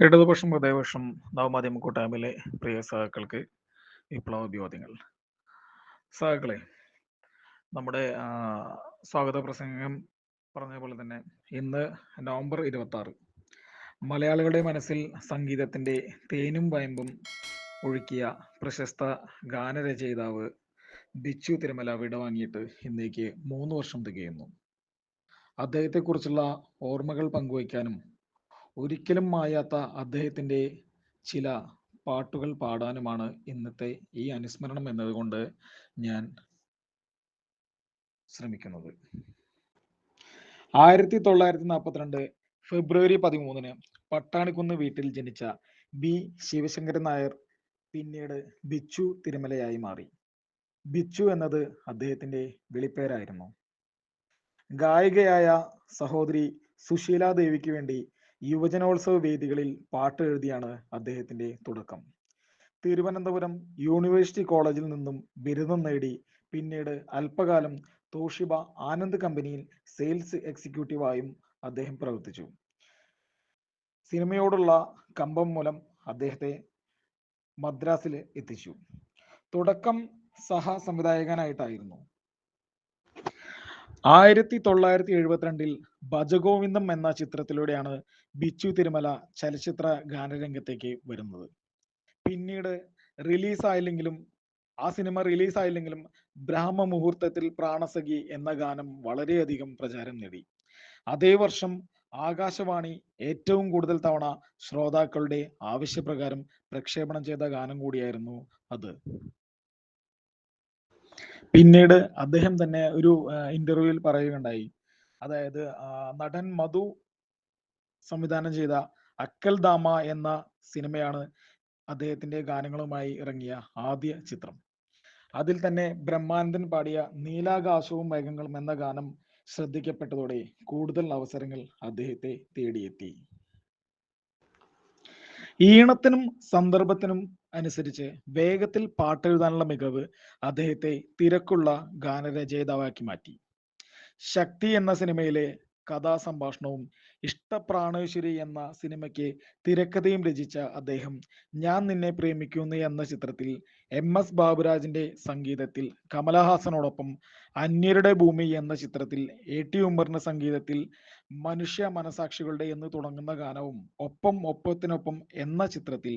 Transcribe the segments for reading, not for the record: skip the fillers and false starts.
ഇടതുപക്ഷം ഹൃദയപക്ഷം നവമാധ്യമ കൂട്ടായ്മയിലെ പ്രിയ സഹാക്കൾക്ക് വിപ്ലവാഭിവാദ്യങ്ങൾ. സഹാക്കളെ, നമ്മുടെ സ്വാഗത പ്രസംഗം പറഞ്ഞ പോലെ തന്നെ ഇന്ന് നവംബർ 26, മലയാളികളുടെ മനസ്സിൽ സംഗീതത്തിൻ്റെ തേനും വയമ്പും ഒഴുക്കിയ പ്രശസ്ത ഗാനരചയിതാവ് ബിച്ചു തിരുമല വിടവാങ്ങിയിട്ട് ഇന്നേക്ക് 3 വർഷം തികയുന്നു. അദ്ദേഹത്തെക്കുറിച്ചുള്ള ഓർമ്മകൾ പങ്കുവയ്ക്കാനും ഒരിക്കലും മായാത്ത അദ്ദേഹത്തിൻ്റെ ചില പാട്ടുകൾ പാടാനുമാണ് ഇന്നത്തെ ഈ അനുസ്മരണം എന്നതുകൊണ്ട് ഞാൻ ശ്രമിക്കുന്നത്. 1942 ഫെബ്രുവരി 13 പട്ടാണിക്കുന്ന് വീട്ടിൽ ജനിച്ച ബി ശിവശങ്കരൻ നായർ പിന്നീട് ബിച്ചു തിരുമലയായി മാറി. ബിച്ചു എന്നത് അദ്ദേഹത്തിൻ്റെ വിളിപ്പേരായിരുന്നു. ഗായികയായ സഹോദരി സുശീല ദേവിക്ക് വേണ്ടി യുവജനോത്സവ വേദികളിൽ പാട്ട് എഴുതിയാണ് അദ്ദേഹത്തിൻ്റെ തുടക്കം. തിരുവനന്തപുരം യൂണിവേഴ്സിറ്റി കോളേജിൽ നിന്നും ബിരുദം നേടി പിന്നീട് അല്പകാലം തോഷിബ ആനന്ദ് കമ്പനിയിൽ സെയിൽസ് എക്സിക്യൂട്ടീവായും അദ്ദേഹം പ്രവർത്തിച്ചു. സിനിമയോടുള്ള കമ്പം മൂലം അദ്ദേഹത്തെ മദ്രാസിൽ എത്തിച്ചു. തുടക്കം സംവിധായകനായിട്ടായിരുന്നു. 1972 ഭജഗോവിന്ദം എന്ന ചിത്രത്തിലൂടെയാണ് ബിച്ചു തിരുമല ചലച്ചിത്ര ഗാനരംഗത്തേക്ക് വരുന്നത്. പിന്നീട് സിനിമ റിലീസായില്ലെങ്കിലും ബ്രാഹ്മ മുഹൂർത്തത്തിൽ പ്രാണസഖി എന്ന ഗാനം വളരെയധികം പ്രചാരം നേടി. അതേ വർഷം ആകാശവാണി ഏറ്റവും കൂടുതൽ തവണ ശ്രോതാക്കളുടെ ആവശ്യപ്രകാരം പ്രക്ഷേപണം ചെയ്ത ഗാനം കൂടിയായിരുന്നു അത്. പിന്നീട് അദ്ദേഹം തന്നെ ഒരു ഇന്റർവ്യൂവിൽ പറയുകയുണ്ടായി, അതായത് നടൻ മധു സംവിധാനം ചെയ്ത അക്കൽ ദാമ എന്ന സിനിമയാണ് അദ്ദേഹത്തിന്റെ ഗാനങ്ങളുമായി ഇറങ്ങിയ ആദ്യ ചിത്രം. അതിൽ തന്നെ ബ്രഹ്മാനന്ദൻ പാടിയ നീലാകാശവും മേഘങ്ങളും എന്ന ഗാനം ശ്രദ്ധിക്കപ്പെട്ടതോടെ കൂടുതൽ അവസരങ്ങൾ അദ്ദേഹത്തെ തേടിയെത്തി. ഈണത്തിനും സന്ദർഭത്തിനും അനുസരിച്ച് വേഗത്തിൽ പാട്ടെഴുതാനുള്ള മികവ് അദ്ദേഹത്തെ തിരക്കുള്ള ഗാനരചയിതാവാക്കി മാറ്റി. ശക്തി എന്ന സിനിമയിലെ കഥാസംഭാഷണവും ഇഷ്ടപ്രാണേശ്വരി എന്ന സിനിമയ്ക്ക് തിരക്കഥയും രചിച്ച അദ്ദേഹം ഞാൻ നിന്നെ പ്രേമിക്കുന്നു എന്ന ചിത്രത്തിൽ MS ബാബുരാജിന്റെ സംഗീതത്തിൽ കമലഹാസനോടൊപ്പം അന്യരുടെ ഭൂമി എന്ന ചിത്രത്തിൽ AT ഉമ്മറിന്റെ സംഗീതത്തിൽ മനുഷ്യ മനസാക്ഷികളുടെ എന്ന് തുടങ്ങുന്ന ഗാനവും ഒപ്പത്തിനൊപ്പം എന്ന ചിത്രത്തിൽ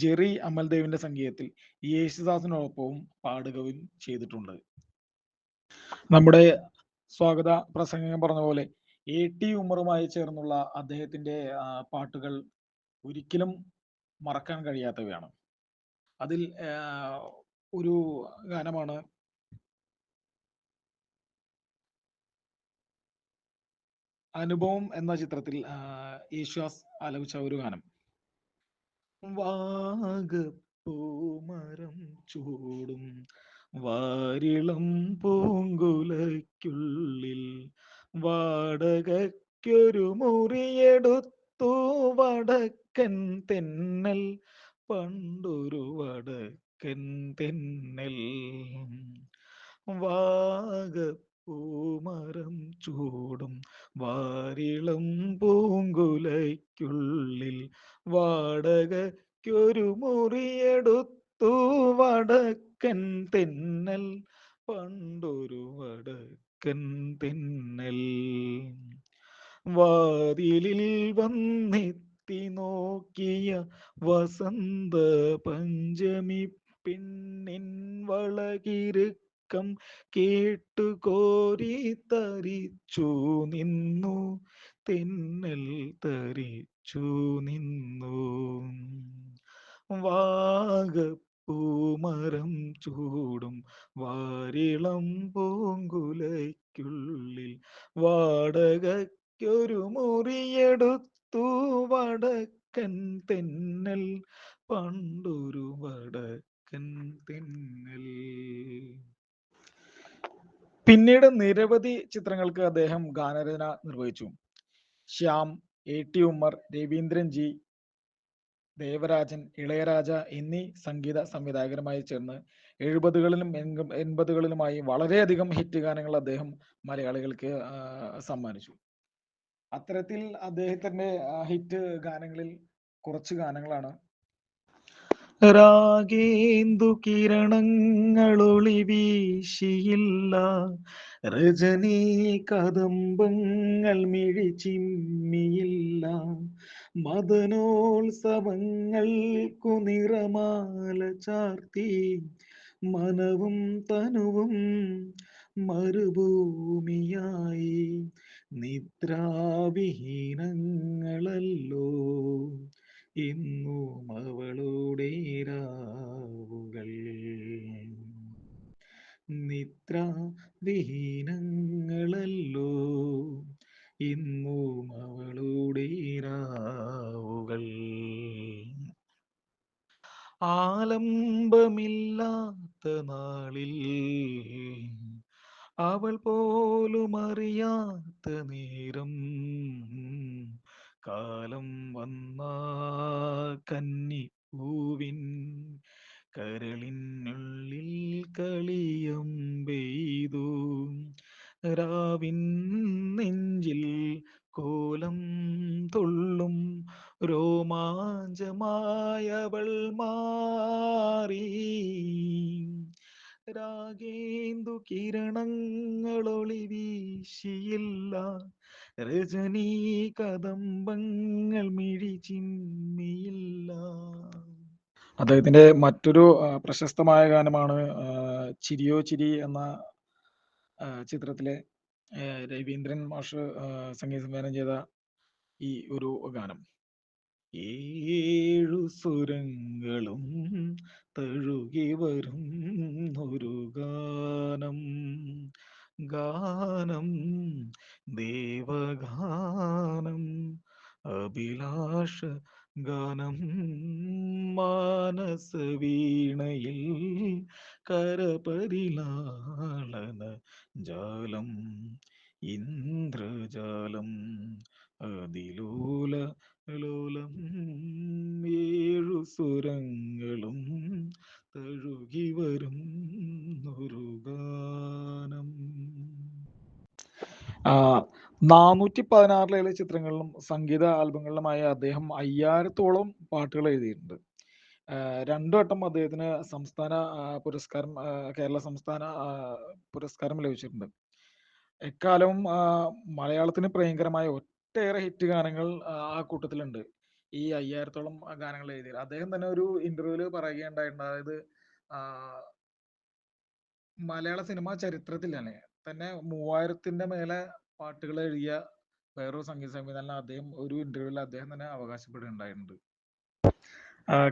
ജെറി അമൽദേവിന്റെ സംഗീതത്തിൽ യേശുദാസിനോടൊപ്പവും പാടുകയും ചെയ്തിട്ടുണ്ട്. നമ്മുടെ സ്വാഗത പ്രസംഗം പറഞ്ഞ പോലെ AT ഉമ്മറുമായി ചേർന്നുള്ള അദ്ദേഹത്തിന്റെ പാട്ടുകൾ ഒരിക്കലും മറക്കാൻ കഴിയാത്തവയാണ്. അതിൽ ഒരു ഗാനമാണ് അനുഭവം എന്ന ചിത്രത്തിൽ യേശുദാസ് ആലപിച്ച ഒരു ഗാനം. വാഗപ്പൂമരം ചൂടും വാരിളം പൂങ്കുലയ്ക്കുള്ളിൽ വാടകയ്ക്കൊരു മുറിയെടുത്തു വടക്കൻ തെന്നൽ, പണ്ടൊരു വടക്കൻ തെന്നൽ. വാഗപ്പൂമരം ചൂടും വാരിളം പൂങ്കുലയ്ക്കുള്ളിൽ വാടകയ്ക്കൊരു മുറിയെടുത്തു വടക്കൻ തെന്നൽ, പണ്ടൊരു വടക്കൻ തെന്നൽ. വാതിലിൽ വന്നെത്തി നോക്കിയ വസന്ത പഞ്ചമി പെണ്ണിൻ വളകിരുക്കം കേട്ടു കോരി തരിച്ചു നിന്നു തെന്നൽ, തരിച്ചു നിന്നു. വാഗപ്പൂമരം ചൂടും വാരിളം പൂങ്കുലയ്ക്കുള്ളിൽ വാടകയ്ക്കൊരു മുറിയെടുത്തു വടക്കൻ തെന്നൽ, പണ്ടൊരു വടക്കൻ തെന്നൽ. പിന്നീട് നിരവധി ചിത്രങ്ങൾക്ക് അദ്ദേഹം ഗാനരചന നിർവഹിച്ചു. ശ്യാം, AT ഉമ്മർ, രവീന്ദ്രൻ ജി, ദേവരാജൻ, ഇളയരാജ എന്നീ സംഗീത സംവിധായകരുമായി ചേർന്ന് 70കളിലും 80കളിലുമായി വളരെയധികം ഹിറ്റ് ഗാനങ്ങൾ അദ്ദേഹം മലയാളികൾക്ക് സമ്മാനിച്ചു. അത്തരത്തിൽ അദ്ദേഹത്തിന്റെ ഹിറ്റ് ഗാനങ്ങളിൽ കുറച്ച് ഗാനങ്ങളാണ്. രാഗേന്ദു കിരണങ്ങളൊളി വീശിയില്ല, രജനീ കദംബങ്ങൾ മിഴിച്ചിമ്മിയില്ല, മദനോത്സവങ്ങൾക്കു നിറമാല ചാർത്തി, മനവും തനുവും മരുഭൂമിയായി, നിദ്രാവിഹീനങ്ങളല്ലോ ഇന്നും അവളുടെ രാവുകൾ, നിദ്രാവിഹീനങ്ങളല്ലോ ഇന്നും അവളുടെ രാവുകൾ. ആലംബമില്ലാത്ത നാളിൽ അവൾ പോലും അറിയാത്ത നേരം, കാലം വന്ന കന്നിപ്പൂവിൻ കരളിനുള്ളിൽ കളിയം പെയ്തു, രാവിൻ നെഞ്ചിൽ കോലം തുള്ളും രോമാഞ്ചമായവൾ മാറി, രാഗേന്ദു കിരണങ്ങളൊളി വീശിയില്ല, രജനീ കദംബങ്ങൾ മിഴിച്ചിമ്മിയില്ല. അദ്ദേഹത്തിന്റെ മറ്റൊരു പ്രശസ്തമായ ഗാനമാണ് ചിരിയോ ചിരി എന്ന ചിത്രത്തിലെ രവീന്ദ്രൻ മാഷ് സംഗീത സംവിധാനം ചെയ്ത ഈ ഒരു ഗാനം. ഏഴു സ്വരങ്ങളും തഴുകി വരും ഒരു ഗാനം, ഗാനം ദേവഗാനം, അഭിലാഷ ഗാനം, മാനസ വീണയിൽ കരപരിലാളന ജാലം, ഇന്ദ്രജാലം, അതിലോല ലോലം, ഏഴു സ്വരങ്ങളും തഴുകി വരും ഒരു ഗാനം. 416 ചിത്രങ്ങളിലും സംഗീത ആൽബങ്ങളിലുമായി അദ്ദേഹം 5000-ഓളം പാട്ടുകൾ എഴുതിയിട്ടുണ്ട്. 2 വട്ടം അദ്ദേഹത്തിന് സംസ്ഥാന പുരസ്കാരം, കേരള സംസ്ഥാന പുരസ്കാരം ലഭിച്ചിട്ടുണ്ട്. എക്കാലവും മലയാളത്തിന് പ്രിയങ്കരമായ ഒട്ടേറെ ഹിറ്റ് ഗാനങ്ങൾ ആ കൂട്ടത്തിലുണ്ട്. ഈ 5000-ഓളം ഗാനങ്ങൾ എഴുതിയത് അദ്ദേഹം തന്നെ ഒരു ഇന്റർവ്യൂവിൽ പറയുകയുണ്ടായിട്ടുണ്ട്. അതായത് മലയാള സിനിമാ ചരിത്രത്തിൽ തന്നെ 3000-ന്റെ മേലെ പാട്ടുകൾ എഴുതിയ വേറൊരു സംഗീത സംവിധാനം അദ്ദേഹം ഒരു ഇന്റർവ്യൂവിൽ അദ്ദേഹം തന്നെ അവകാശപ്പെടുകയുണ്ടായിട്ടുണ്ട്.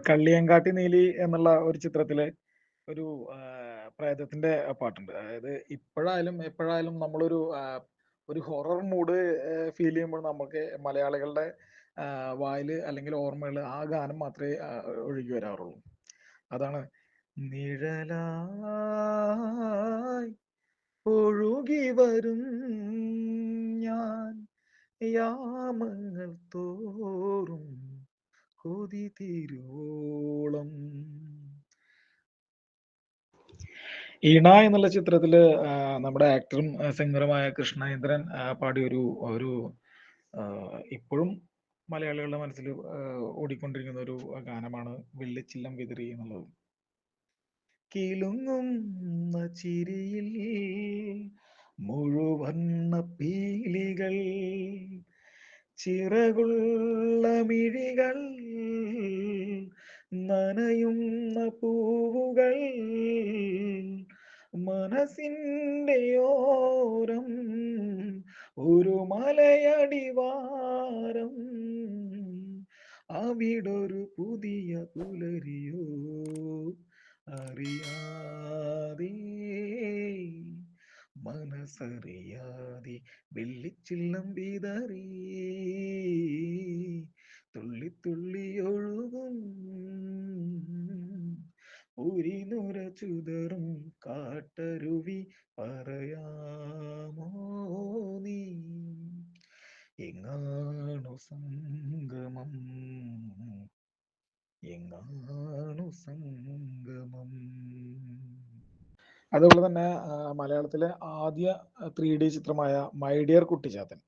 കള്ളിയങ്കാട്ടി നീലി എന്നുള്ള ഒരു ചിത്രത്തിലെ ഒരു പ്രേതത്തിന്റെ പാട്ടുണ്ട്. അതായത് ഇപ്പോഴായാലും എപ്പോഴായാലും നമ്മളൊരു ഒരു ഹൊറർ മൂഡ് ഫീൽ ചെയ്യുമ്പോൾ നമുക്ക് മലയാളികളുടെ വായിൽ അല്ലെങ്കിൽ ഓർമ്മകൾ ആ ഗാനം മാത്രമേ ഒഴുകി വരാറുള്ളൂ. അതാണ് നിഴലായി ഒഴുകി വരും ഞാൻ യാമങ്ങൾ തോറും കൊതി തീരോളം. ഇണ എന്നുള്ള ചിത്രത്തില് നമ്മുടെ ആക്ടറും സിംഗറുമായ കൃഷ്ണേന്ദ്രൻ പാടിയ ഒരു ഇപ്പോഴും മലയാളികളുടെ മനസ്സിൽ ഓടിക്കൊണ്ടിരിക്കുന്ന ഒരു ഗാനമാണ് വെള്ളിച്ചില്ലം വിതറി എന്നുള്ളത്. കിലുങ്ങുന്ന ചിരിയിൽ മുഴുവണ്ണ പീലികൾ, ചിറകുള്ള മിഴികൾ, നനയുന്ന പൂവുകൾ, മനസ്സിൻ്റെ ഓരം ഒരു മലയടിവാരം, അവിടൊരു പുതിയ പുലരിയോ അറിയാതെ മനസ്സറിയാതെ വെള്ളിച്ചില്ലം വിതറി തുള്ളി തുള്ളി ഒഴുകും ഉരിനുര ചുതറും കാട്ടരുവി പറയാമോ നീ എങ്ങാണു സംഗമം, എങ്ങാണു സംഗമം. അതുപോലെ തന്നെ മലയാളത്തിലെ ആദ്യ 3D ചിത്രമായ മൈ ഡിയർ കുട്ടിച്ചാത്തൻ,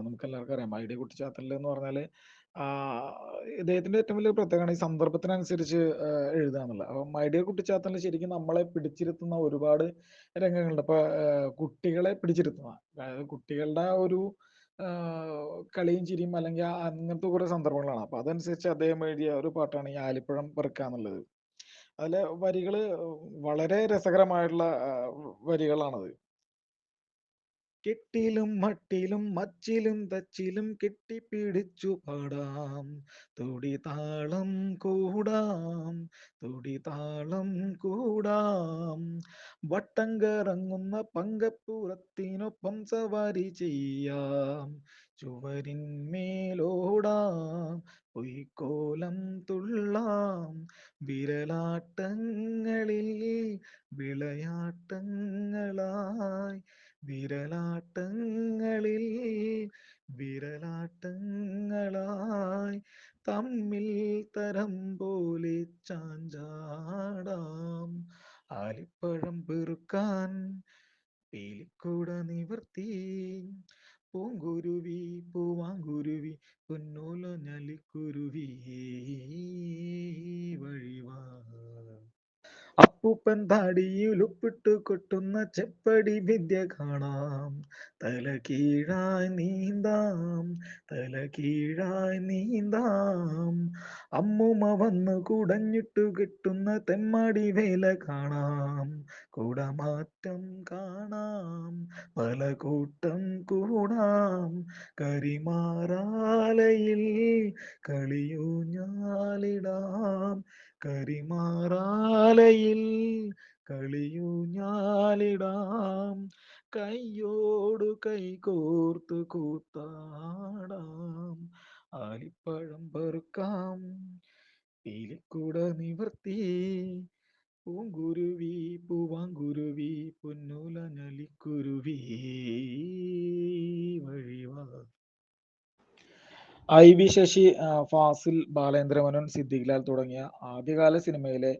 നമുക്ക് എല്ലാവർക്കും അറിയാം. മൈ ഡിയർ കുട്ടിച്ചാത്തൻ എന്ന് പറഞ്ഞാൽ ആഹ് ഇദ്ദേഹത്തിന്റെ ഏറ്റവും വലിയ പ്രത്യേകതയാണ് ഈ സന്ദർഭത്തിനനുസരിച്ച് എഴുതുക എന്നുള്ളത്. അപ്പം മൈ ഡിയർ കുട്ടിച്ചാത്തനിൽ ശരിക്കും നമ്മളെ പിടിച്ചിരുത്തുന്ന ഒരുപാട് രംഗങ്ങളുണ്ട്. ഇപ്പൊ കുട്ടികളെ പിടിച്ചിരുത്തുന്ന, അതായത് കുട്ടികളുടെ ആ ഒരു കളിയും ചിരിയും അല്ലെങ്കിൽ അങ്ങനത്തെ കുറെ സന്ദർഭങ്ങളാണ്. അപ്പൊ അതനുസരിച്ച് അദ്ദേഹം എഴുതിയ ഒരു പാട്ടാണ് ഈ ആലിപ്പഴം പെറുക്കുക എന്നുള്ളത്. അതിലെ വരികള് വളരെ രസകരമായിട്ടുള്ള വരികളാണത്. കെട്ടിലും മട്ടിലും മച്ചിലും തച്ചിലും കെട്ടിപ്പിടിച്ചു പാടാം, തുടി താളം കൂടാം, തുടി താളം കൂടാം, വട്ടം കറങ്ങുന്ന പങ്കപ്പുറത്തിനൊപ്പം സവാരി ചെയ്യാം, ചുവരിന്മേലോടാം, പൊയ്ക്കോലം തുള്ളാം, വിരലാട്ടങ്ങളിൽ വിളയാട്ടങ്ങളായി, വിരലാട്ടങ്ങളിൽ വിരലാട്ടങ്ങളായി, തമ്മിൽ തരം പോലെ ചാഞ്ചാടാം, ആലിപ്പഴം പെറുക്കാൻ പീലിക്കൂട നിവർത്തി, പൂങ്കുരുവി പൂവാങ്കുരുവി പൊന്നോല ഞലിക്കുരുവി വഴിവാ, അപ്പൂപ്പൻ താടിയിൽ ഉപ്പിട്ടു കൊട്ടുന്ന ചെപ്പടി വിദ്യ കാണാം, തല കീഴായി നീന്താം, തല കീഴായി നീന്താം, അമ്മൂമ്മ വന്നു കുടഞ്ഞിട്ടു കിട്ടുന്ന തെമ്മാടി വേല കാണാം, കുടമാറ്റം കാണാം, പല കൂട്ടം കൂടാം, കരിമാറാലയിൽ കളിയൂഞ്ഞാലിടാം, കരിമാറാലയിൽ കളിയൂഞ്ഞാലിടാം, കൈയോടു കൈകോർത്തു കൂത്താടാം, ആലിപ്പഴം പെറുക്കാം പീലിക്കൂട നിവർത്തി, പൂങ്കുരുവി പൂവാങ്കുരുവി പൊന്നൂല ഞലിക്കുരുവി വഴിവാ. ഐ വി ശശി, ഫാസിൽ, ബാലേന്ദ്രമേനോൻ, സിദ്ദിഖ് ലാൽ തുടങ്ങിയ ആദ്യകാല സിനിമയിലെ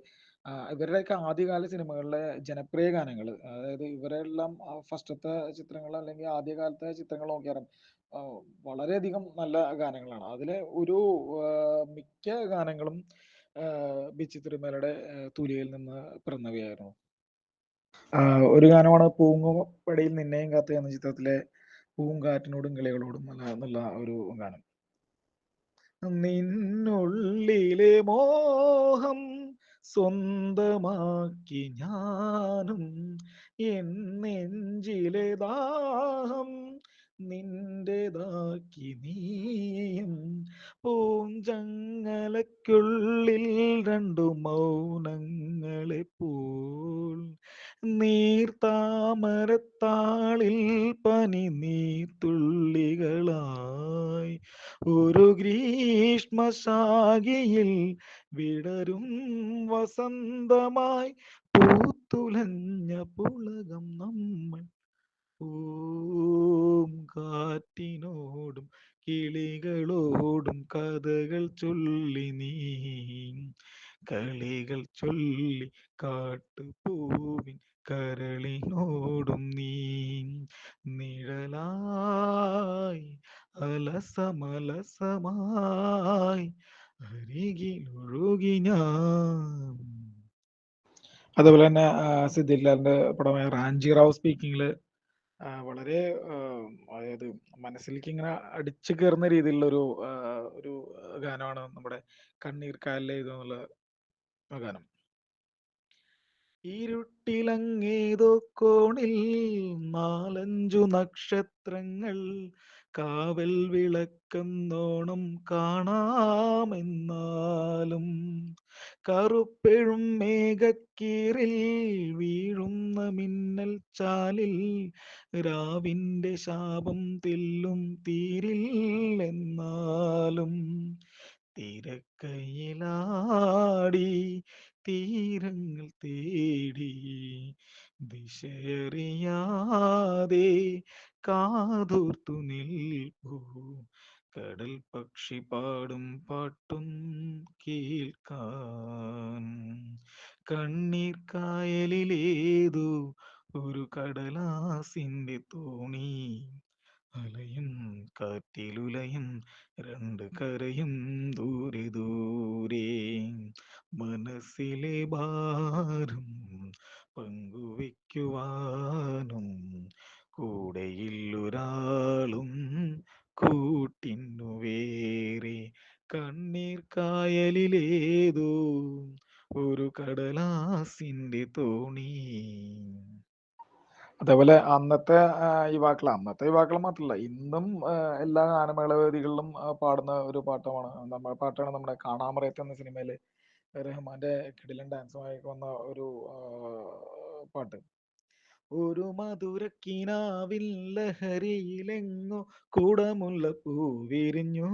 ഇവരുടെയൊക്കെ ആദ്യകാല സിനിമകളിലെ ജനപ്രിയ ഗാനങ്ങൾ, അതായത് ഇവരെല്ലാം ഫസ്റ്റത്തെ ചിത്രങ്ങൾ അല്ലെങ്കിൽ ആദ്യകാലത്തെ ചിത്രങ്ങൾ നോക്കിയാലും വളരെയധികം നല്ല ഗാനങ്ങളാണ്. അതിലെ ഒരു മിക്ക ഗാനങ്ങളും ബിച്ചു തിരുമലയുടെ തൂലികയിൽ നിന്ന് പിറന്നവയായിരുന്നു. ഒരു ഗാനമാണ് പൂങ്ങുപടിയിൽ നിന്നെയും കാത്ത് എന്ന ചിത്രത്തിലെ പൂങ്കാറ്റിനോടും കിളികളോടും എന്നുള്ള ഒരു ഗാനം. നിന്നുള്ളിലെ മോഹം സ്വന്തമാക്കി ഞാനും, എൻ നെഞ്ചിലെ ദാഹം നിന്റേതാക്കി നീയും, പൂഞ്ചങ്ങലയ്ക്കുള്ളിൽ രണ്ടു മൗനങ്ങളെ പോൽ, നീർത്താമരത്താളിൽ പനി നീർത്തുള്ളികളായി, ഒരു ഗ്രീഷ്മശാഖിയിൽ വിടരും വസന്തമായി, പൂത്തുലഞ്ഞ പുളകം നമ്മൾ, പൂം കാറ്റിനോടും കിളികളോടും കഥകൾ ചൊല്ലി നീ, കളികൾ ചൊല്ലി കാട്ടുപൂവിൻ കരളിനോടും നീ, നിഴലായി അലസമലസമായി അരികിലൊഴുകി ഞാൻ. അതുപോലെ തന്നെ സിദ്ദിഖ് ലാലിന്റെ പടമായ റാംജി റാവു സ്പീക്കിങ്ങില് വളരെ അതായത് മനസ്സിലേക്ക് ഇങ്ങനെ അടിച്ചു കയറുന്ന രീതിയിലുള്ള ഒരു ഗാനമാണ് നമ്മുടെ കണ്ണീർ കായലിലെ ഇതെന്നുള്ള ഗാനം. ഇരുട്ടിലങ്ങേതോ കോണിൽ നാലഞ്ചു നക്ഷത്രങ്ങൾ കാവൽ വിളക്കെന്നോണം കാണാമെന്നാലും, കറുപ്പെഴും മേഘക്കീറിൽ വീഴുന്ന മിന്നൽ ചാലിൽ രാവിന്റെ ശാപം തെല്ലും തീരില്ലെന്നാലും, തിരക്കയിലാടി തീരങ്ങൾ തേടി ദിശയറിയാതെ കാതോർത്തു നിൽപ്പൂ, കടൽ പക്ഷി പാടും പാട്ടും കേൾക്കാൻ, കണ്ണീർ കായലിലേതു ഒരു കടലാസിന്റെ തോണി, അലയും കാറ്റിലുലയും രണ്ട് കരയും ദൂരെ ദൂരെ, മനസ്സിലെ ഭാരം പങ്കുവയ്ക്കുവാനും കൂടെയില്ലൊരാളും കൂട്ടിനു വേറെ, കണ്ണീർ കായലിലേതോ ഒരു കടലാസിന്റെ തോണി. അതേപോലെ അന്നത്തെ യുവാക്കൾ മാത്രമല്ല, ഇന്നും എല്ലാ ഗാനമേള വേദികളിലും പാടുന്ന ഒരു പാട്ടാണ് നമ്മുടെ കാണാമറയത്ത് എന്ന സിനിമയിലെ റഹ്മാന്റെ കിടിലൻ ഡാൻസുമായി വന്ന ഒരു പാട്ട്. ഒരു മധുരക്കിനാവിൻ ലഹരിയിലെങ്ങോ കൂടമുള്ള പൂവിരിഞ്ഞു,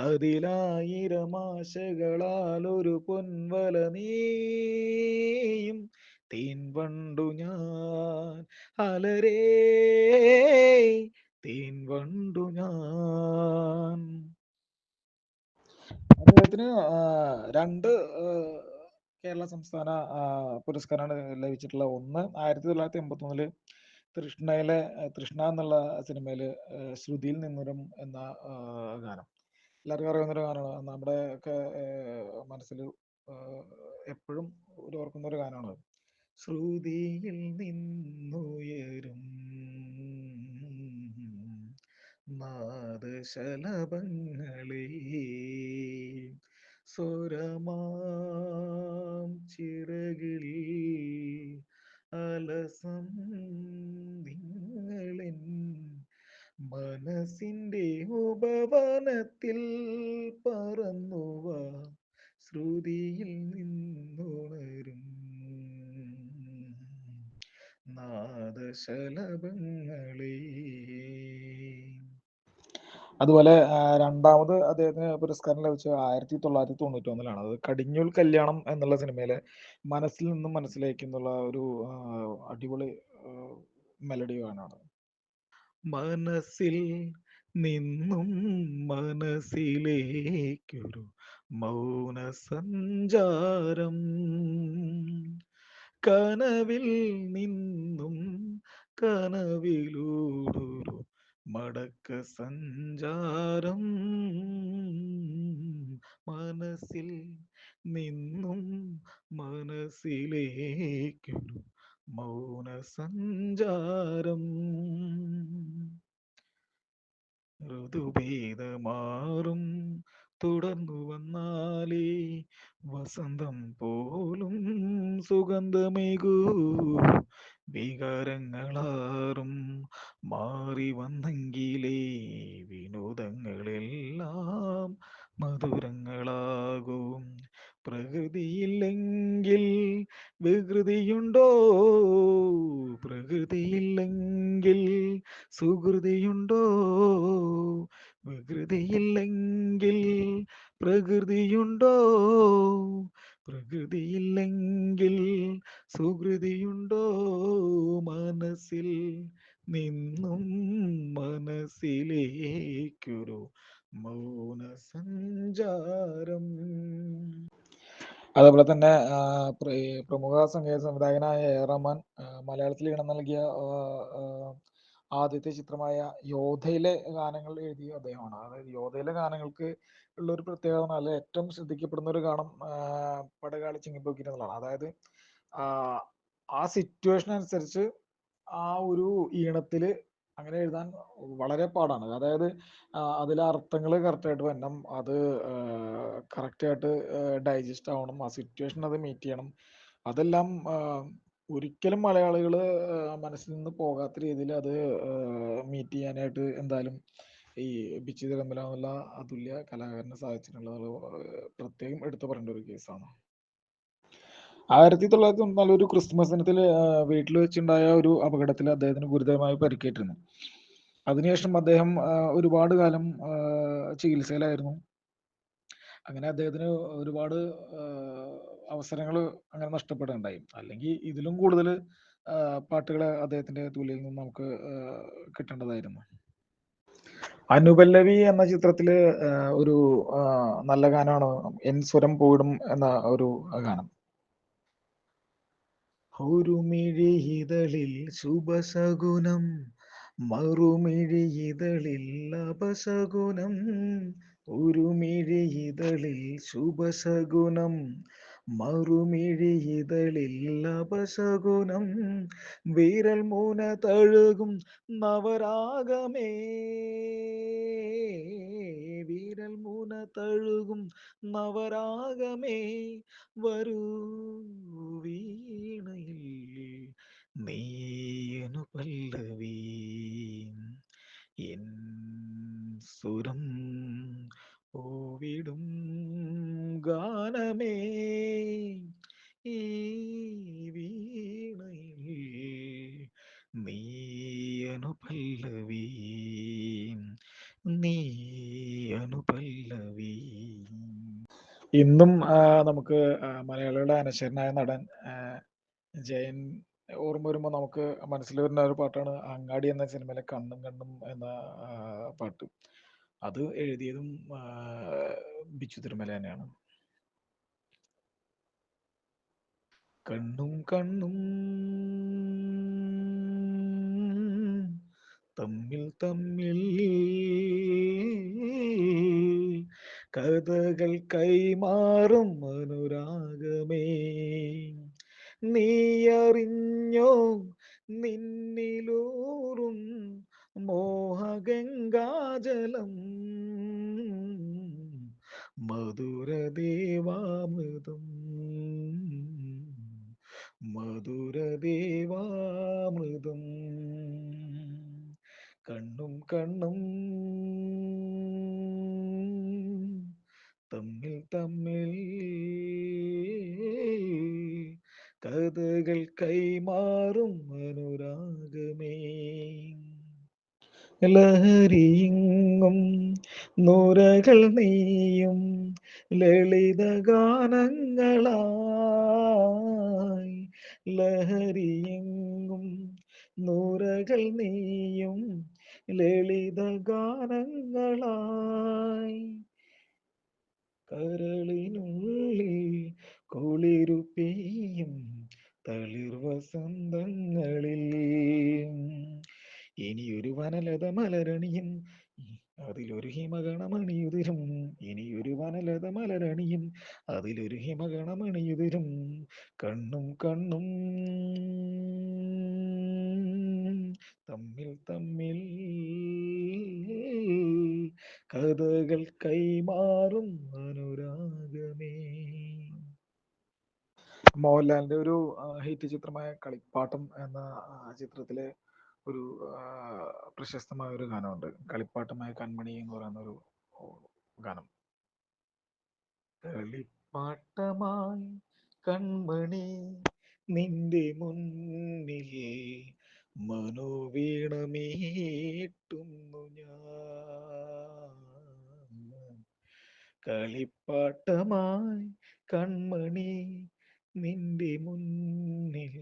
അതിലായിരം ആശകളാൽ ഒരു പൊൻവല നീയും തേൻ വണ്ടു ഞാൻ, അലരേ തേൻ വണ്ടു ഞാൻ. അദ്ദേഹത്തിന് രണ്ട് കേരള സംസ്ഥാന പുരസ്കാരമാണ് ലഭിച്ചിട്ടുള്ള. ഒന്ന് 1981 തൃഷ്ണ എന്നുള്ള സിനിമയില് ശ്രുതിയിൽ നിന്നൊരും എന്ന ഗാനം, എല്ലാവർക്കും അറിയാവുന്നൊരു ഗാനമാണ്. നമ്മുടെ ഒക്കെ മനസ്സിൽ എപ്പോഴും ഓർക്കുന്ന ഒരു ഗാനമാണ്. ശ്രുതിയിൽ നിന്നുയരും നാദശലഭങ്ങളെ, സ്വരമാം ചിറകിൽ അലസം നിങ്ങളെൻ മനസ്സിന്റെ ഉപവനത്തിൽ പറന്നുവ, ശ്രുതിയിൽ നിന്നുണരും നാദശലഭങ്ങളെ. അതുപോലെ രണ്ടാമത് അദ്ദേഹത്തിന് പുരസ്കാരം ലഭിച്ചത് 1991 അത് കടിഞ്ഞൂൽ കല്യാണം എന്നുള്ള സിനിമയിലെ മനസ്സിൽ നിന്നും മനസ്സിലേക്ക് എന്നുള്ള ഒരു അടിപൊളി മെലഡി ഗാനമാണ്. മനസ്സിൽ നിന്നും മനസ്സിലേക്കൊരു മൗന സഞ്ചാരം, കനവിൽ നിന്നും കനവിലൂടൊരു മടക്ക സഞ്ചാരം, മനസ്സിൽ നിന്നും മനസ്സിലേക്കൊരു മൗന സഞ്ചാരം, ഋതുഭേദമാറും തുടർന്നു വന്നാലേ വസന്തം പോലും സുഗന്ധമേകൂ, വികാരങ്ങളാറും മാറി വന്നെങ്കിലേ വിനോദങ്ങളെല്ലാം മധുരങ്ങളാകും, പ്രകൃതിയില്ലെങ്കിൽ വികൃതിയുണ്ടോ, പ്രകൃതിയില്ലെങ്കിൽ സുകൃതിയുണ്ടോ, വികൃതിയില്ലെങ്കിൽ പ്രകൃതിയുണ്ടോ, പ്രകൃതിയില്ലെങ്കിൽ സുകൃതിയുണ്ടോ, മനസ്സിൽ നിന്നും മനസ്സിലേക്കൊരു മൗന സഞ്ചാരം. അതുപോലെ തന്നെ പ്രമുഖ സംഗീത സംവിധായകനായ എ ആർ റഹ്മാൻ മലയാളത്തിൽ ഇടം നൽകിയ ആദ്യത്തെ ചിത്രമായ യോധയിലെ ഗാനങ്ങൾ എഴുതിയ അദ്ദേഹമാണ്. അതായത് യോധയിലെ ഗാനങ്ങൾക്ക് ഉള്ള ഒരു പ്രത്യേകത എന്ന് പറഞ്ഞാൽ ഏറ്റവും ശ്രദ്ധിക്കപ്പെടുന്ന ഒരു ഗാനം പടകാളി ചിങ്ങിപ്പൊക്കിട്ട് എന്നുള്ളതാണ്. അതായത് ആ സിറ്റുവേഷൻ അനുസരിച്ച് ആ ഒരു ഈണത്തില് അങ്ങനെ എഴുതാൻ വളരെ പാടാണ്. അതായത് അതിലെ അർത്ഥങ്ങൾ കറക്റ്റായിട്ട് വരണം, അത് കറക്റ്റായിട്ട് ഡൈജസ്റ്റ് ആവണം, ആ സിറ്റുവേഷൻ അത് മീറ്റ് ചെയ്യണം. അതെല്ലാം ഒരിക്കലും മലയാളികൾ മനസ്സിൽ നിന്ന് പോകാത്ത രീതിയിൽ അത് മീറ്റ് ചെയ്യാനായിട്ട് എന്തായാലും ഈ ബിച്ചു തിരുമല എന്നുള്ള അതുല്യ കലാകാരന് സാധിച്ചിട്ടുള്ളത് പ്രത്യേകം എടുത്തു പറയേണ്ട ഒരു കേസാണ്. 1994 ഒരു ക്രിസ്മസ് ദിനത്തിൽ വീട്ടിൽ വെച്ചുണ്ടായ ഒരു അപകടത്തിൽ അദ്ദേഹത്തിന് ഗുരുതരമായി പരിക്കേറ്റിരുന്നു. അതിനുശേഷം അദ്ദേഹം ഒരുപാട് കാലം ചികിത്സയിലായിരുന്നു. അങ്ങനെ അദ്ദേഹത്തിന് ഒരുപാട് അവസരങ്ങൾ അങ്ങനെ നഷ്ടപ്പെടുകയുണ്ടായി. അല്ലെങ്കിൽ ഇതിലും കൂടുതൽ പാട്ടുകൾ അദ്ദേഹത്തിന്റെ തൂലിയിൽ നിന്ന് നമുക്ക് കിട്ടേണ്ടതായിരുന്നു. അനുപല്ലവി എന്ന ചിത്രത്തില് ഒരു നല്ല ഗാനമാണ് എൻ സ്വരം പോയിടും എന്ന ഒരു ഗാനം. ഒരു മിഴിയിതളിൽ ശുഭശകുനം മറുമിഴിയിതളിൽ അപശകുനം, ഒരുമിഴിയിതളിൽ ശുഭശകുനം. മറുമിഴിയിതളിൽ അപശകുനം, വിരൽ മുന തഴുകും നവരാഗമേ. വിരൽ മുന തഴുകും നവരാഗമേ, വരൂ വീണയിൽ നീയനു പല്ലവി. എൻ സുരം പൂവിടും ഗാനമേ, ഈ വീണയിൽ നീയനു പല്ലവി, നീയനു പല്ലവി. ഇന്നും നമുക്ക് മലയാളികളുടെ അനശ്വരനായ നടൻ ജയൻ ഓർമ്മ വരുമ്പോൾ നമുക്ക് മനസ്സിൽ വരുന്ന ഒരു പാട്ടാണ് അങ്ങാടി എന്ന സിനിമയിലെ കണ്ണും കണ്ണും എന്ന പാട്ട്. അത് എഴുതിയതും ബിച്ചു തിരുമല തന്നെയാണ്. കണ്ണും കണ്ണും തമ്മിൽ തമ്മിൽ കഥകൾ കൈമാറും അനുരാഗമേ, നീ അറിഞ്ഞോ നിന്നിലൂറും മോഹഗംഗാജലം, മധുരദേവാമൃതം, മധുരദേവാമൃതം. കണ്ണും കണ്ണും തമ്മിൽ തമ്മിൽ കഥകൾ കൈമാറും അനുരാഗമേ. ലഹരിയിങ്ങും നുരകൾ നെയ്യും ലളിത ഗാനങ്ങളായി. ലഹരിയെങ്ങും നുരകൾ നെയ്യും ലളിത ഗാനങ്ങളായി. കരളിനുള്ളിൽ കുളിരു പെയ്യും തളിർ വസന്തങ്ങളിൽ, ഇനിയൊരു വനലത മലരണിയും അതിലൊരു ഹിമഗണമണിയുതിരും. ഇനിയൊരു വനലത മലരണിയും അതിലൊരു ഹിമഗണമണിയുതിരും. കണ്ണും കണ്ണും തമ്മിൽ തമ്മിൽ കഥകൾ കൈമാറും അനുരാഗമേ. മോഹൻലാലിന്റെ ഒരു ഹിറ്റ് ചിത്രമായ കളിപ്പാട്ടം എന്ന ചിത്രത്തിലെ ഒരു പ്രശസ്തമായ ഒരു ഗാനമുണ്ട്, കളിപ്പാട്ടമായ കൺമണി എന്ന് പറയുന്ന ഒരു ഗാനം. കളിപ്പാട്ടമായി കൺമണി നിന്റെ മുന്നിൽ മനോവീണമീട്ടുന്നു ഞാൻ. കളിപ്പാട്ടമായി കൺമണി നിന്റെ മുന്നിൽ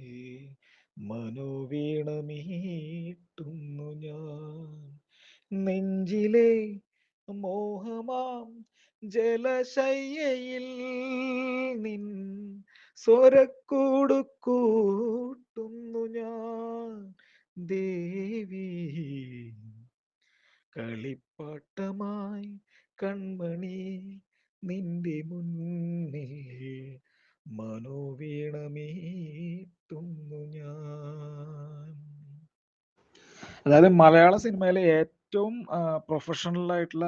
മനോവീണമീട്ടുന്നു ഞാൻ. നെഞ്ചിലെ മോഹമാം ജലശയ്യയിൽ നിൻ സ്വരക്കൂടു കൂട്ടുന്നു ഞാൻ ദേവി. കളിപ്പാട്ടമായി കൺമണി നിന്റെ മുന്നിൽ മനോവീണമീട്ടുന്നു ഞാൻ. അതായത് മലയാള സിനിമയിലെ ഏറ്റവും പ്രൊഫഷണൽ ആയിട്ടുള്ള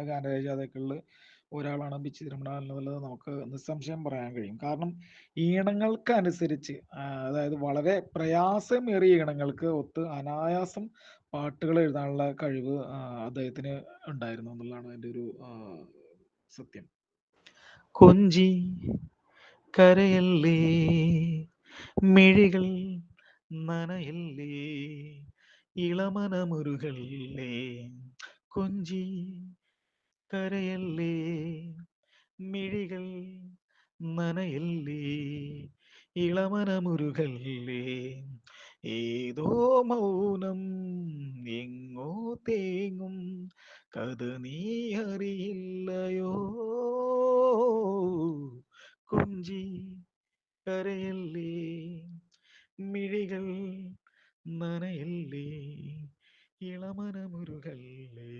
ഗാനരചയിതാക്കളിൽ ഒരാളാണ് ബിച്ചു തിരുമല എന്നുള്ളത് നമുക്ക് നിസ്സംശയം പറയാൻ കഴിയും. കാരണം ഈണങ്ങൾക്ക് അനുസരിച്ച് അതായത് വളരെ പ്രയാസമേറിയ ഈണങ്ങൾക്ക് ഒത്ത് അനായാസം പാട്ടുകൾ എഴുതാനുള്ള കഴിവ് അദ്ദേഹത്തിന് ഉണ്ടായിരുന്നു എന്നുള്ളതാണ് എൻ്റെ ഒരു സത്യം. കൊഞ്ചി കരയല്ലേ മിഴികൾ നനയല്ലേ ഇളമനമുരുകല്ലേ, കൊഞ്ചി കരയല്ലേ മിഴികൾ നനയല്ലേ ഇളമനമുരുകല്ലേ, ഏതോ മൗനം എങ്ങോ തേങ്ങും കഥ നീ അറിയില്ലയോ, കൊഞ്ചി കരയല്ലേ മിഴികൾ നനയല്ലേ ഇളമനമുരുകല്ലേ.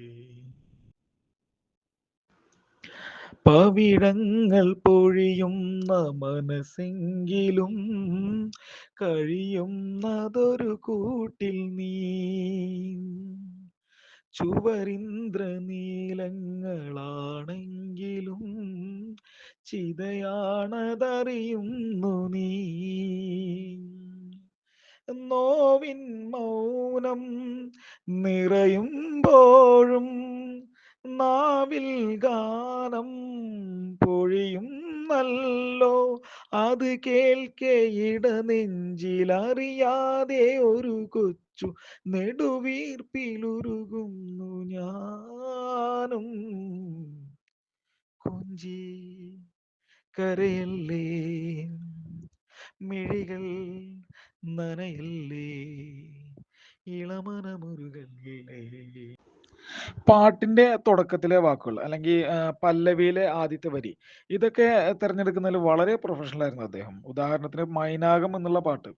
പവിഴങ്ങൾ പൊഴിയുന്ന മനസ്സെങ്കിലും കഴിയുന്നതൊരു കൂട്ടിൽ നീ. ചുവരിന്ദ്രനീലങ്ങളാണെങ്കിലും ചിതയാണതറിയുന്നു നീ. നോവിൻ മൗനം നിറയുമ്പോഴും നാവിൽ ഗാനം പൊഴിയും നല്ലോ. അത് കേൾക്കെ ഇടനെഞ്ചിലറിയാതെ ഒരു കൊച്ചു നെടുവീർപ്പിലുരുകുന്നു ഞാനും. കൊഞ്ചി കരയല്ലേ, മിഴികൾ നനയല്ലേ, ഇളമനമുരുകല്ലേ. പാട്ടിന്റെ തുടക്കത്തിലെ വാക്കുകൾ അല്ലെങ്കിൽ പല്ലവിയിലെ ആദ്യത്തെ വരി ഇതൊക്കെ തിരഞ്ഞെടുക്കുന്നതിൽ വളരെ പ്രൊഫഷണൽ ആയിരുന്നു അദ്ദേഹം. ഉദാഹരണത്തിന് മൈനാകം എന്നുള്ള പാട്ട്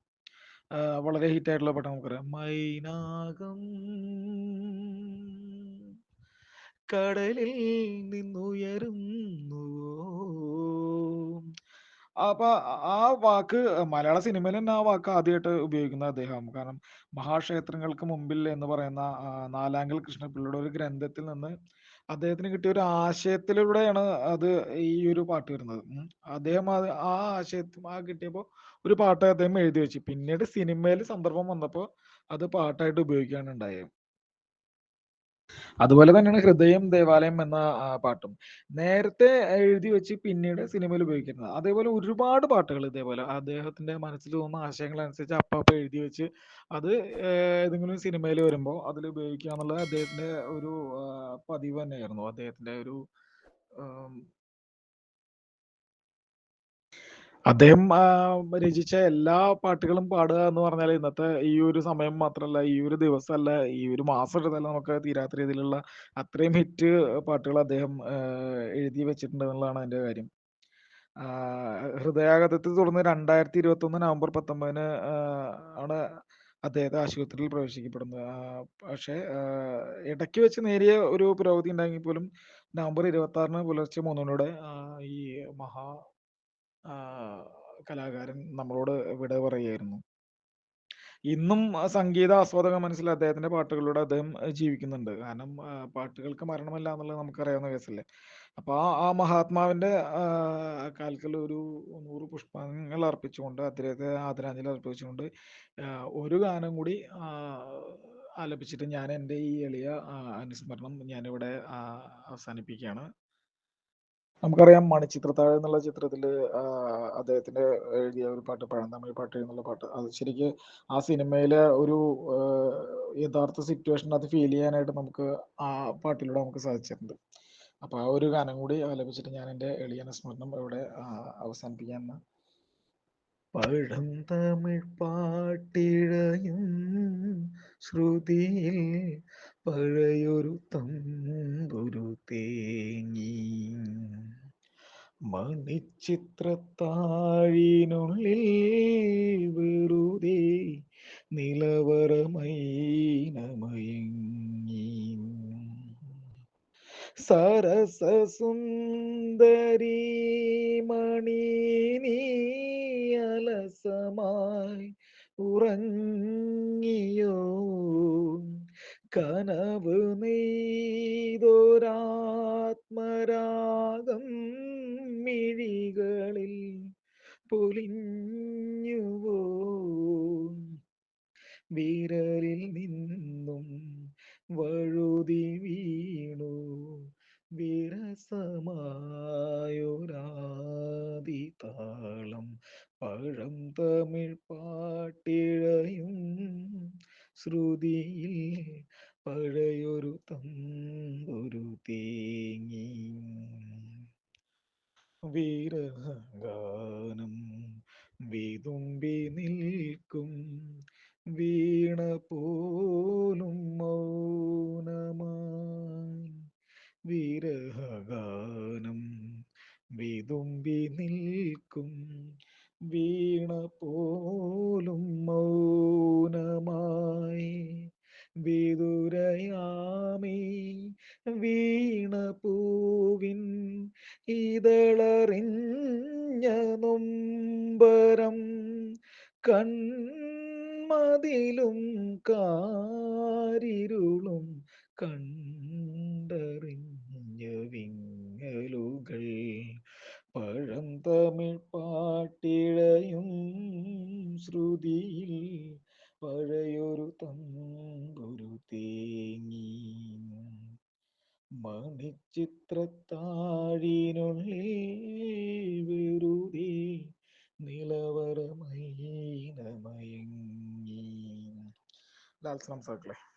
വളരെ ഹിറ്റ് ആയിട്ടുള്ള പാട്ട് നമുക്കറിയാം. മൈനാകം കടലിൽ നിന്നുയരുന്നു. അപ്പൊ ആ വാക്ക് മലയാള സിനിമയിൽ തന്നെ ആ വാക്ക് ആദ്യമായിട്ട് ഉപയോഗിക്കുന്ന അദ്ദേഹം. കാരണം മഹാക്ഷേത്രങ്ങൾക്ക് മുമ്പിൽ എന്ന് പറയുന്ന നാലാങ്കൽ കൃഷ്ണപിള്ളയുടെ ഒരു ഗ്രന്ഥത്തിൽ നിന്ന് അദ്ദേഹത്തിന് കിട്ടിയ ഒരു ആശയത്തിലൂടെയാണ് അത് ഈ ഒരു പാട്ട് വരുന്നത്. അദ്ദേഹം ആ ആശയത്തിൽ കിട്ടിയപ്പോൾ ഒരു പാട്ട് അദ്ദേഹം എഴുതി വെച്ചു. പിന്നീട് സിനിമയിൽ സന്ദർഭം വന്നപ്പോൾ അത് പാട്ടായിട്ട് ഉപയോഗിക്കുകയാണ് ഉണ്ടായത്. അതുപോലെ തന്നെയാണ് ഹൃദയം ദേവാലയം എന്ന പാട്ടും നേരത്തെ എഴുതി വെച്ച് പിന്നീട് സിനിമയിൽ ഉപയോഗിക്കുന്നത്. അതേപോലെ ഒരുപാട് പാട്ടുകൾ ഇതേപോലെ അദ്ദേഹത്തിന്റെ മനസ്സിൽ തോന്നുന്ന ആശയങ്ങൾ അനുസരിച്ച് അപ്പ എഴുതി വെച്ച് അത് ഏതെങ്കിലും സിനിമയിൽ വരുമ്പോൾ അതിൽ ഉപയോഗിക്കുക എന്നുള്ളത് അദ്ദേഹത്തിന്റെ ഒരു പതിവ് തന്നെയായിരുന്നു. അദ്ദേഹത്തിന്റെ ഒരു അദ്ദേഹം രചിച്ച എല്ലാ പാട്ടുകളും പാടുക എന്ന് പറഞ്ഞാൽ ഇന്നത്തെ ഈ ഒരു സമയം മാത്രമല്ല, ഈ ഒരു ദിവസമല്ല, ഈ ഒരു മാസം എടുത്താലും നമുക്ക് തീരാത്ത രീതിയിലുള്ള അത്രയും ഹിറ്റ് പാട്ടുകൾ അദ്ദേഹം എഴുതി വെച്ചിട്ടുണ്ട് എന്നുള്ളതാണ് അതിന്റെ കാര്യം. ഹൃദയാഘാതത്തെ തുടർന്ന് 2021 നവംബർ 19 ആണ് അദ്ദേഹത്തെ ആശുപത്രിയിൽ പ്രവേശിക്കപ്പെടുന്നത്. പക്ഷേ ഇടയ്ക്ക് വെച്ച് നേരിയ ഒരു പുരോഗതി ഉണ്ടെങ്കിൽ പോലും നവംബർ 26 പുലർച്ചെ 3 ഈ മഹാ ആ, കലാകാരൻ നമ്മളോട് വിട പറയുകയായിരുന്നു. ഇന്നും സംഗീത ആസ്വാദക മനസ്സിൽ അദ്ദേഹത്തിന്റെ പാട്ടുകളിലൂടെ അദ്ദേഹം ജീവിക്കുന്നുണ്ട്. കാരണം പാട്ടുകൾക്ക് മരണമില്ല എന്നുള്ളത് നമുക്കറിയാവുന്ന കേസല്ലേ. അപ്പൊ ആ മഹാത്മാവിന്റെ കാൽക്കൽ ഒരു 100 പുഷ്പങ്ങൾ അർപ്പിച്ചുകൊണ്ട് അദ്ദേഹത്തെ ആദരാഞ്ജലി അർപ്പിച്ചുകൊണ്ട് ഒരു ഗാനം കൂടി ആലപിച്ചിട്ട് ഞാൻ എൻ്റെ ഈ എളിയ അനുസ്മരണം ഞാനിവിടെ അവസാനിപ്പിക്കുകയാണ്. നമുക്കറിയാം മണിച്ചിത്രത്താഴ് എന്നുള്ള ചിത്രത്തില് അദ്ദേഹത്തിന്റെ എഴുതിയ ഒരു പാട്ട് പഴന്തമിഴ് പാട്ട് എന്നുള്ള പാട്ട് അത് ശരിക്ക് ആ സിനിമയിലെ ഒരു യഥാർത്ഥ സിറ്റുവേഷൻ അത് ഫീൽ ചെയ്യാനായിട്ട് നമുക്ക് ആ പാട്ടിലൂടെ നമുക്ക് സാധിച്ചിട്ടുണ്ട്. അപ്പൊ ആ ഒരു ഗാനം കൂടി ആലപിച്ചിട്ട് ഞാൻ എൻ്റെ എളിയ അനുസ്മരണം ഇവിടെ അവസാനിപ്പിക്കാൻ. പഴന്തമിഴ് പാട്ടിഴയും ശ്രുതിയിൽ പഴയൊരു തമ്പുരു തേങ്ങി മണിച്ചിത്രത്താഴിനുള്ളിൽ വെറുതെ നിലവറമൈനമയങ്ങി സരസസുന്ദരി മണി നീ അലസമായി ഉറങ്ങിയോ കനവ് നെയ്തൊരാത്മരാഗം മിഴികളിൽ പൊലിഞ്ഞുവോ വിരലിൽ നിന്നും വഴുതി വീണു വിരസമായൊരാദി താളം പഴം തമിഴ് പാട്ടിഴയും ശ്രുതിയിൽ പഴയൊരു തമ്പുരു തേങ്ങി വീരഗാനം വിതുമ്പി നിൽക്കും വീണ പോലും മൗനമായി വിരഹഗാനം വിതുമ്പി നിൽക്കും വീണ പോലും മൗനമായി വിതുരയാമേ വീണ പൂവിൻ ഇതളറിഞ്ഞ നൊമ്പരം കൺമതിലും കാരിരുളും കണ്ടറിഞ്ഞ വിങ്ങലുകൾ പഴം തമിഴ് പാട്ടിഴയും ശ്രുതിയിൽ പഴയൊരു തമ്പുരു തേങ്ങി മണിച്ചിത്രത്താഴിനുള്ളിൽ വെറുതെ നിലവറമൈനമയങ്ങി. ലാൽ സലാം സാക്കളെ.